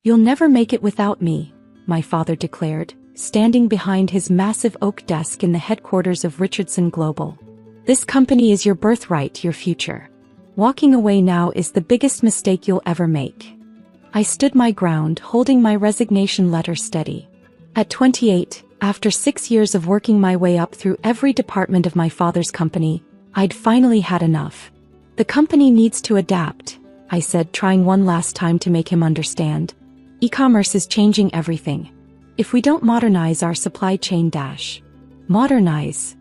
"You'll never make it without me," my father declared, standing behind his massive oak desk in the headquarters of Richardson Global. "This company is your birthright, your future. Walking away now is the biggest mistake you'll ever make." I stood my ground, holding my resignation letter steady. At 28, after 6 years of working my way up through every department of my father's company, I'd finally had enough. "The company needs to adapt," I said, trying one last time to make him understand. "E-commerce is changing everything. If we don't modernize our supply chain dash." "Modernize?"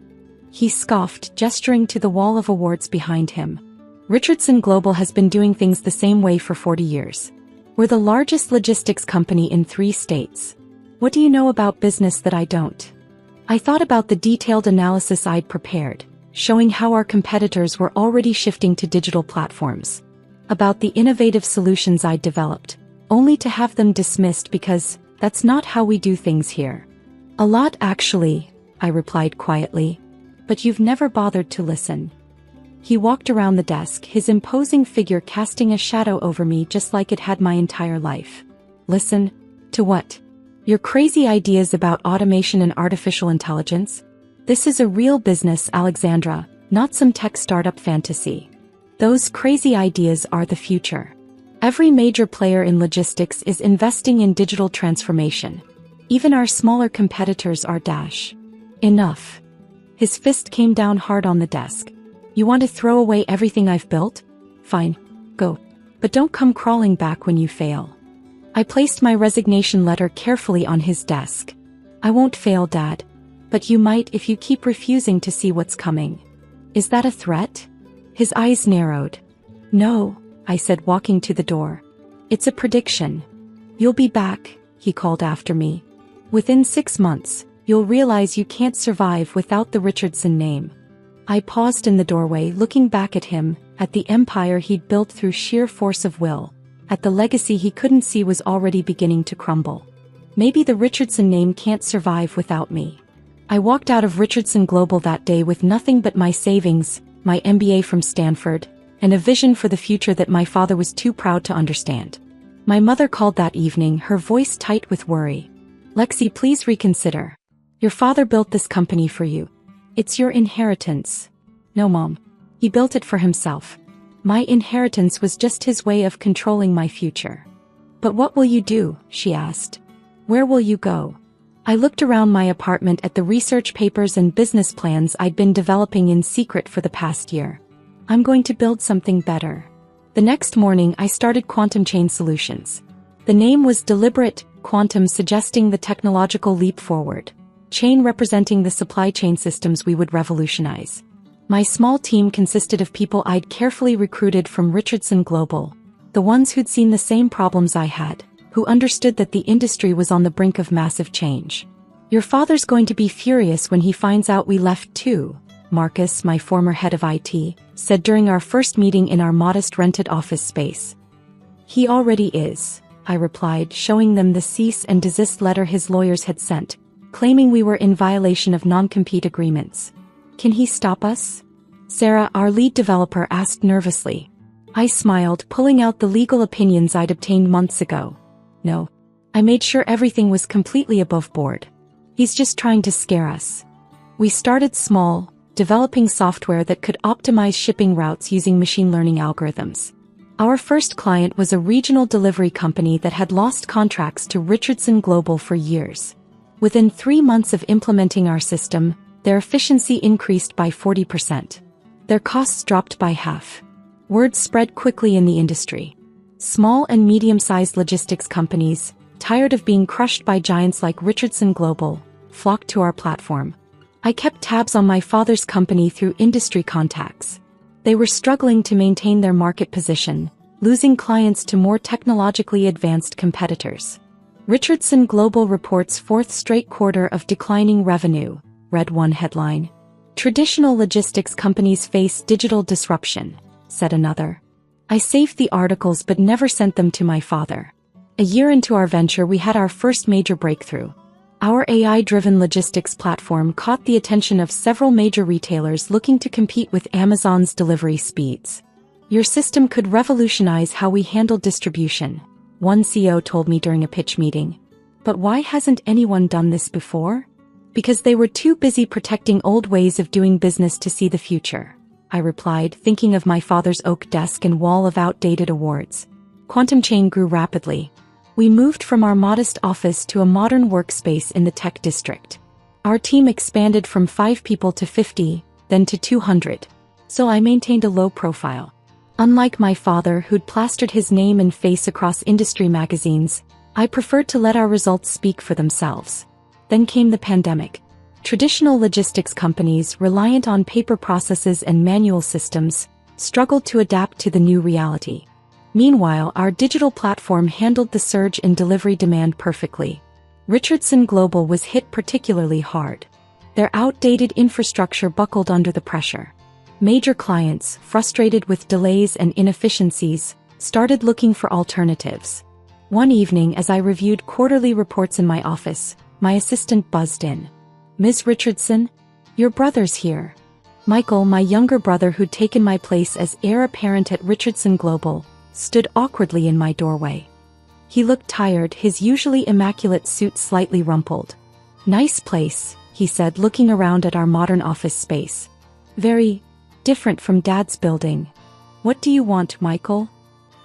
he scoffed, gesturing to the wall of awards behind him. "Richardson Global has been doing things the same way for 40 years. We're the largest logistics company in 3 states. What do you know about business that I don't?" I thought about the detailed analysis I'd prepared, showing how our competitors were already shifting to digital platforms. About the innovative solutions I'd developed, only to have them dismissed because that's not how we do things here. "A lot, actually," I replied quietly. "But you've never bothered to listen." He walked around the desk, his imposing figure casting a shadow over me just like it had my entire life. "Listen? To what? Your crazy ideas about automation and artificial intelligence? This is a real business, Alexandra, not some tech startup fantasy. Those crazy ideas are the future. Every major player in logistics is investing in digital transformation. Even our smaller competitors are dash. Enough." His fist came down hard on the desk. "You want to throw away everything I've built? Fine. Go. But don't come crawling back when you fail." I placed my resignation letter carefully on his desk. "I won't fail, Dad. But you might if you keep refusing to see what's coming." "Is that a threat?" His eyes narrowed. "No," I said, walking to the door. "It's a prediction. You'll be back," he called after me. "Within 6 months, you'll realize you can't survive without the Richardson name." I paused in the doorway, looking back at him, at the empire he'd built through sheer force of will, at the legacy he couldn't see was already beginning to crumble. Maybe the Richardson name can't survive without me. I walked out of Richardson Global that day with nothing but my savings, my MBA from Stanford, and a vision for the future that my father was too proud to understand. My mother called that evening, her voice tight with worry. "Lexi, please reconsider. Your father built this company for you. It's your inheritance." "No, Mom. He built it for himself. My inheritance was just his way of controlling my future." "But what will you do?" she asked. "Where will you go?" I looked around my apartment at the research papers and business plans I'd been developing in secret for the past year. "I'm going to build something better." The next morning I started Quantum Chain Solutions. The name was deliberate, quantum suggesting the technological leap forward, chain representing the supply chain systems we would revolutionize. My small team consisted of people I'd carefully recruited from Richardson Global, the ones who'd seen the same problems I had, who understood that the industry was on the brink of massive change. "Your father's going to be furious when he finds out we left too," Marcus, my former head of IT, said during our first meeting in our modest rented office space. "He already is," I replied, showing them the cease and desist letter his lawyers had sent, claiming we were in violation of non-compete agreements. "Can he stop us?" Sarah, our lead developer, asked nervously. I smiled, pulling out the legal opinions I'd obtained months ago. "No. I made sure everything was completely above board. He's just trying to scare us." We started small, developing software that could optimize shipping routes using machine learning algorithms. Our first client was a regional delivery company that had lost contracts to Richardson Global for years. Within 3 months of implementing our system, their efficiency increased by 40%. Their costs dropped by half. Word spread quickly in the industry. Small and medium-sized logistics companies, tired of being crushed by giants like Richardson Global, flocked to our platform. I kept tabs on my father's company through industry contacts. They were struggling to maintain their market position, losing clients to more technologically advanced competitors. Richardson Global reports 4th straight quarter of declining revenue, read one headline. "Traditional logistics companies face digital disruption," said another. I saved the articles but never sent them to my father. A year into our venture, we had our first major breakthrough. Our AI-driven logistics platform caught the attention of several major retailers looking to compete with Amazon's delivery speeds. "Your system could revolutionize how we handle distribution," one CEO told me during a pitch meeting. But why hasn't anyone done this before? Because they were too busy protecting old ways of doing business to see the future, I replied, thinking of my father's oak desk and wall of outdated awards. Quantum Chain grew rapidly. We moved from our modest office to a modern workspace in the tech district. Our team expanded from 5 people to 50, then to 200. So I maintained a low profile. Unlike my father, who'd plastered his name and face across industry magazines, I preferred to let our results speak for themselves. Then came the pandemic. Traditional logistics companies, reliant on paper processes and manual systems, struggled to adapt to the new reality. Meanwhile, our digital platform handled the surge in delivery demand perfectly. Richardson Global was hit particularly hard. Their outdated infrastructure buckled under the pressure. Major clients, frustrated with delays and inefficiencies, started looking for alternatives. One evening, as I reviewed quarterly reports in my office, my assistant buzzed in. "Ms. Richardson, your brother's here." Michael, my younger brother who'd taken my place as heir apparent at Richardson Global, stood awkwardly in my doorway. He looked tired, his usually immaculate suit slightly rumpled. "Nice place," he said, looking around at our modern office space. "Very different from Dad's building. What do you want, Michael?"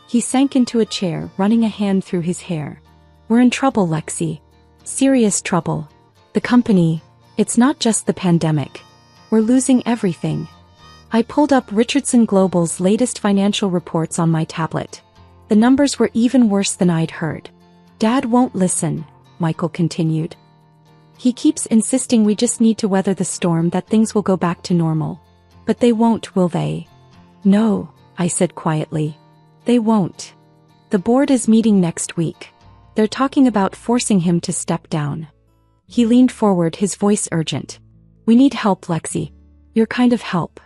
He sank into a chair, running a hand through his hair. "We're in trouble, Lexi. Serious trouble. The company, it's not just the pandemic. We're losing everything." I pulled up Richardson Global's latest financial reports on my tablet. The numbers were even worse than I'd heard. "Dad won't listen," Michael continued. "He keeps insisting we just need to weather the storm, that things will go back to normal. But they won't, will they?" "No," I said quietly. "They won't. The board is meeting next week. They're talking about forcing him to step down." He leaned forward, his voice urgent. "We need help, Lexi. Your kind of help."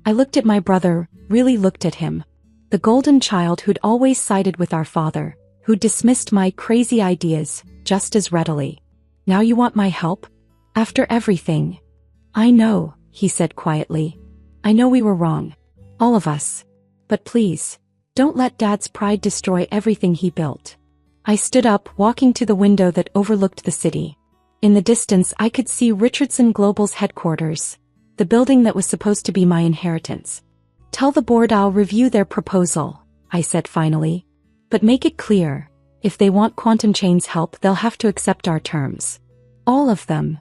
I looked at my brother, really looked at him. The golden child who'd always sided with our father, who dismissed my crazy ideas just as readily. "Now you want my help? After everything?" "I know," he said quietly. "I know we were wrong. All of us. But please, don't let Dad's pride destroy everything he built." I stood up, walking to the window that overlooked the city. In the distance, I could see Richardson Global's headquarters, the building that was supposed to be my inheritance. "Tell the board I'll review their proposal," I said finally. "But make it clear, if they want Quantum Chain's help, they'll have to accept our terms. All of them."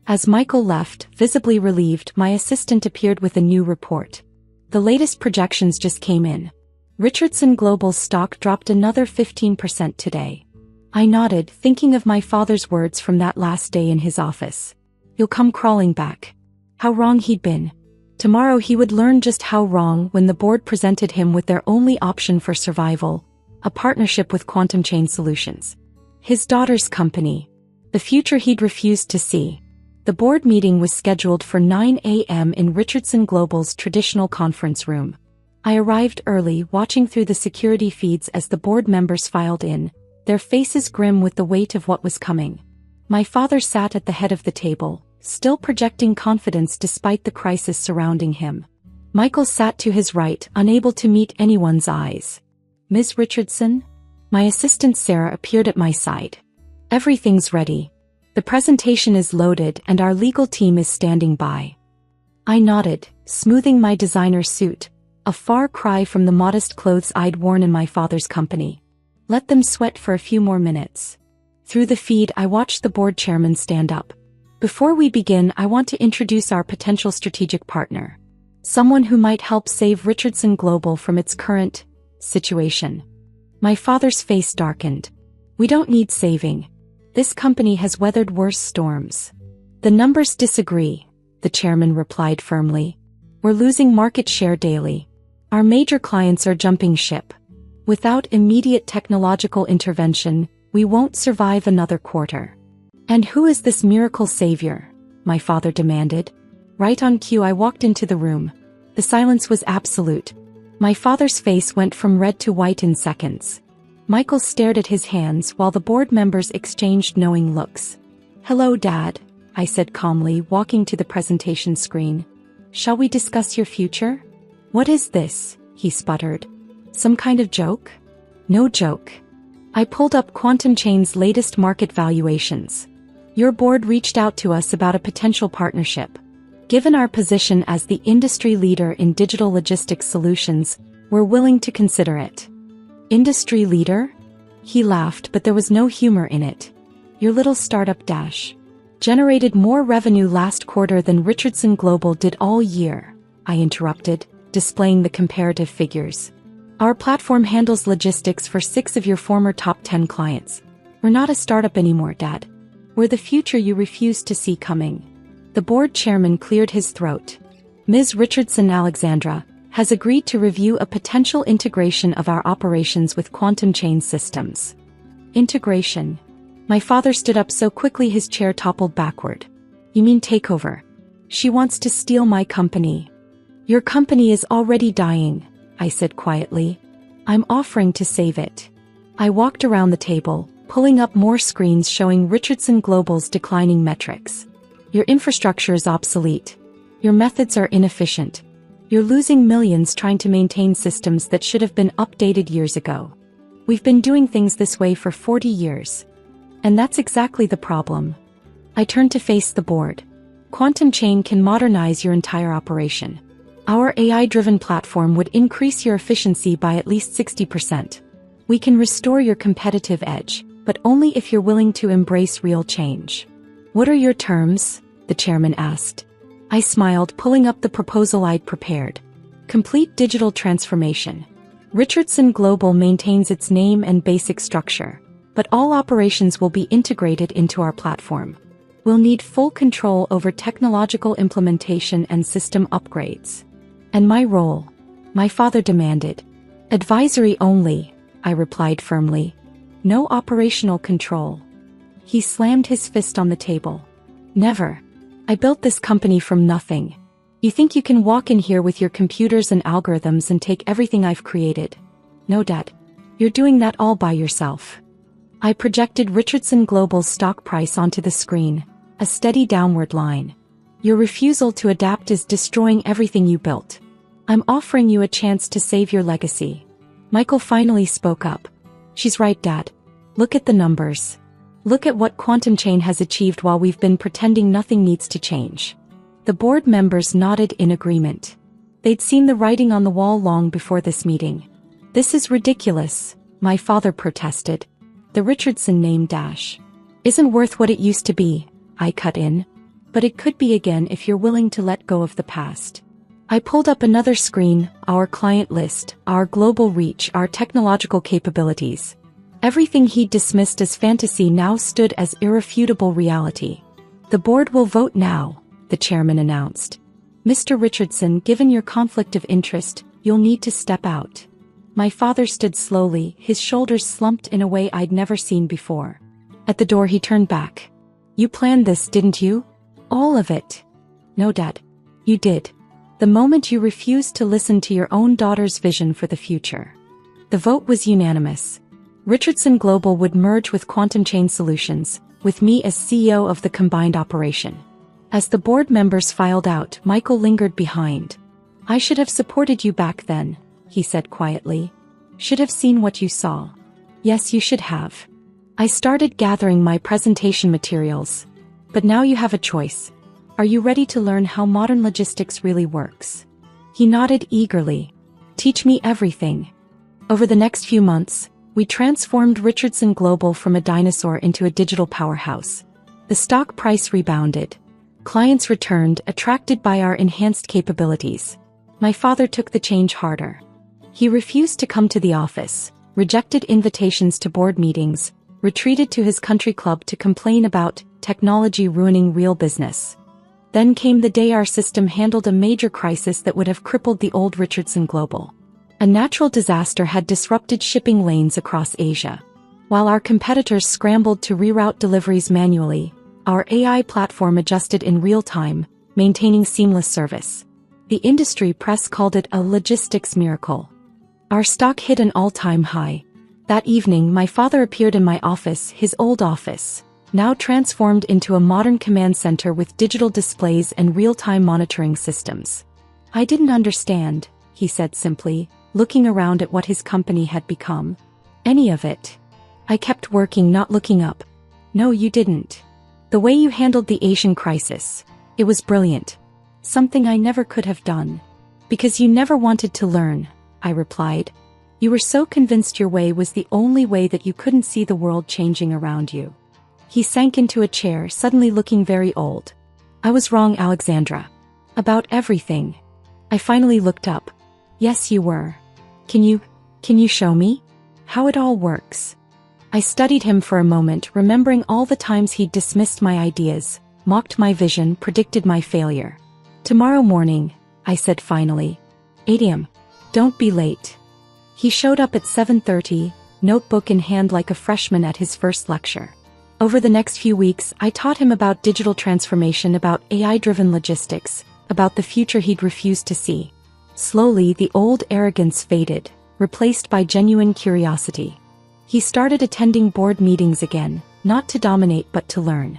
As Michael left, visibly relieved, my assistant appeared with a new report. The latest projections just came in. Richardson Global's stock dropped another 15% today. I nodded, thinking of my father's words from that last day in his office. "You'll come crawling back." How wrong he'd been. Tomorrow he would learn just how wrong when the board presented him with their only option for survival, a partnership with Quantum Chain Solutions. His daughter's company. The future he'd refused to see. The board meeting was scheduled for 9 a.m. in Richardson Global's traditional conference room. I arrived early, watching through the security feeds as the board members filed in, their faces grim with the weight of what was coming. My father sat at the head of the table, still projecting confidence despite the crisis surrounding him. Michael sat to his right, unable to meet anyone's eyes. "Ms. Richardson?" My assistant Sarah appeared at my side. "Everything's ready. The presentation is loaded and our legal team is standing by." I nodded, smoothing my designer suit, a far cry from the modest clothes I'd worn in my father's company. Let them sweat for a few more minutes. Through the feed, I watched the board chairman stand up. "Before we begin, I want to introduce our potential strategic partner. Someone who might help save Richardson Global from its current situation." My father's face darkened. "We don't need saving. This company has weathered worse storms." "The numbers disagree," the chairman replied firmly. "We're losing market share daily. Our major clients are jumping ship. Without immediate technological intervention, we won't survive another quarter." "And who is this miracle savior?" my father demanded. Right on cue, I walked into the room. The silence was absolute. My father's face went from red to white in seconds. Michael stared at his hands while the board members exchanged knowing looks. "Hello, Dad," I said calmly, walking to the presentation screen. "Shall we discuss your future?" "What is this?" he sputtered. "Some kind of joke?" "No joke. I pulled up Quantum Chain's latest market valuations. Your board reached out to us about a potential partnership. Given our position as the industry leader in digital logistics solutions, we're willing to consider it. Industry leader? He laughed, but there was no humor in it. Your little startup generated more revenue last quarter than Richardson Global did all year, I interrupted, displaying the comparative figures. Our platform handles logistics for 6 of your former top 10 clients. We're not a startup anymore, Dad. We're the future you refused to see coming. The board chairman cleared his throat. Ms. Richardson Alexandra has agreed to review a potential integration of our operations with Quantum Chain systems. Integration. My father stood up so quickly his chair toppled backward. You mean takeover? She wants to steal my company. Your company is already dying, I said quietly. I'm offering to save it. I walked around the table, pulling up more screens showing Richardson Global's declining metrics. Your infrastructure is obsolete. Your methods are inefficient. You're losing millions trying to maintain systems that should have been updated years ago. We've been doing things this way for 40 years. And that's exactly the problem. I turned to face the board. Quantum Chain can modernize your entire operation. Our AI-driven platform would increase your efficiency by at least 60%. We can restore your competitive edge, but only if you're willing to embrace real change. What are your terms? The chairman asked. I smiled, pulling up the proposal I'd prepared. Complete digital transformation. Richardson Global maintains its name and basic structure, but all operations will be integrated into our platform. We'll need full control over technological implementation and system upgrades. And my role? My father demanded. Advisory only, I replied firmly. No operational control. He slammed his fist on the table. Never. I built this company from nothing. You think you can walk in here with your computers and algorithms and take everything I've created? No, Dad. You're doing that all by yourself. I projected Richardson Global's stock price onto the screen, a steady downward line. Your refusal to adapt is destroying everything you built. I'm offering you a chance to save your legacy. Michael finally spoke up. She's right, Dad. Look at the numbers. Look at what Quantum Chain has achieved while we've been pretending nothing needs to change. The board members nodded in agreement. They'd seen the writing on the wall long before this meeting. This is ridiculous, my father protested. The Richardson name isn't worth what it used to be, I cut in. But it could be again if you're willing to let go of the past. I pulled up another screen, our client list, our global reach, our technological capabilities. Everything he'd dismissed as fantasy now stood as irrefutable reality. The board will vote now, the chairman announced. Mr. Richardson, given your conflict of interest, you'll need to step out. My father stood slowly, his shoulders slumped in a way I'd never seen before. At the door he turned back. You planned this, didn't you? All of it. No, Dad. You did. The moment you refused to listen to your own daughter's vision for the future. The vote was unanimous. Richardson Global would merge with Quantum Chain Solutions, with me as CEO of the combined operation. As the board members filed out, Michael lingered behind. I should have supported you back then, he said quietly. Should have seen what you saw. Yes, you should have. I started gathering my presentation materials. But now you have a choice. Are you ready to learn how modern logistics really works? He nodded eagerly. Teach me everything. Over the next few months, we transformed Richardson Global from a dinosaur into a digital powerhouse. The stock price rebounded. Clients returned, attracted by our enhanced capabilities. My father took the change harder. He refused to come to the office, rejected invitations to board meetings, retreated to his country club to complain about technology ruining real business. Then came the day our system handled a major crisis that would have crippled the old Richardson Global. A natural disaster had disrupted shipping lanes across Asia. While our competitors scrambled to reroute deliveries manually, our AI platform adjusted in real time, maintaining seamless service. The industry press called it a logistics miracle. Our stock hit an all-time high. That evening, my father appeared in my office, his old office, now transformed into a modern command center with digital displays and real-time monitoring systems. I didn't understand, he said simply, looking around at what his company had become. Any of it. I kept working, not looking up. No, you didn't. The way you handled the Asian crisis. It was brilliant. Something I never could have done. Because you never wanted to learn, I replied. You were so convinced your way was the only way that you couldn't see the world changing around you. He sank into a chair, suddenly looking very old. I was wrong, Alexandra. About everything. I finally looked up. Yes, you were. Can you show me? How it all works? I studied him for a moment, remembering all the times he'd dismissed my ideas, mocked my vision, predicted my failure. Tomorrow morning, I said finally. 8 a.m. Don't be late. He showed up at 7:30, notebook in hand like a freshman at his first lecture. Over the next few weeks, I taught him about digital transformation, about AI-driven logistics, about the future he'd refused to see. Slowly, the old arrogance faded, replaced by genuine curiosity. He started attending board meetings again, not to dominate but to learn.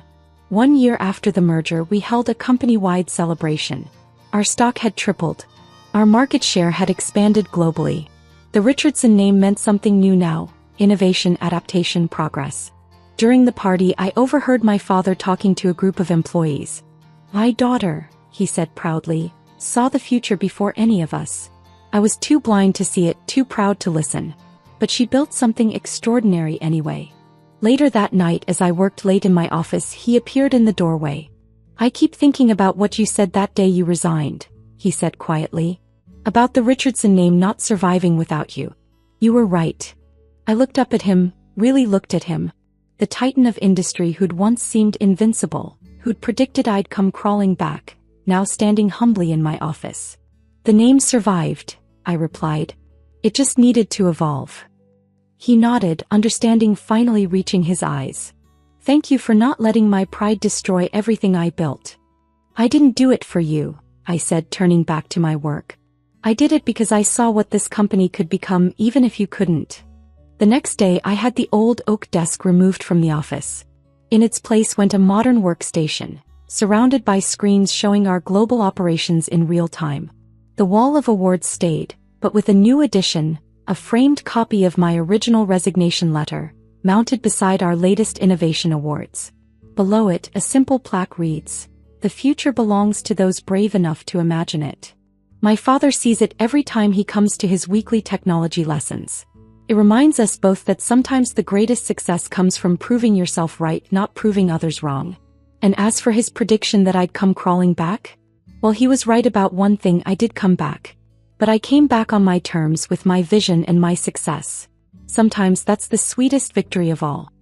1 year after the merger, we held a company-wide celebration. Our stock had tripled. Our market share had expanded globally. The Richardson name meant something new now: innovation, adaptation, progress. During the party, I overheard my father talking to a group of employees. My daughter, he said proudly, saw the future before any of us. I was too blind to see it, too proud to listen. But she built something extraordinary anyway. Later that night, as I worked late in my office, he appeared in the doorway. I keep thinking about what you said that day you resigned, he said quietly. About the Richardson name not surviving without you. You were right. I looked up at him, really looked at him. The titan of industry who'd once seemed invincible, who'd predicted I'd come crawling back, now standing humbly in my office. The name survived, I replied. It just needed to evolve. He nodded, understanding finally reaching his eyes. Thank you for not letting my pride destroy everything I built. I didn't do it for you, I said, turning back to my work. I did it because I saw what this company could become, even if you couldn't. The next day, I had the old oak desk removed from the office. In its place went a modern workstation, surrounded by screens showing our global operations in real time. The wall of awards stayed, but with a new addition, a framed copy of my original resignation letter, mounted beside our latest innovation awards. Below it, a simple plaque reads, "The future belongs to those brave enough to imagine it." My father sees it every time he comes to his weekly technology lessons. It reminds us both that sometimes the greatest success comes from proving yourself right, not proving others wrong. And as for his prediction that I'd come crawling back, well, he was right about one thing: I did come back. But I came back on my terms, with my vision and my success. Sometimes that's the sweetest victory of all.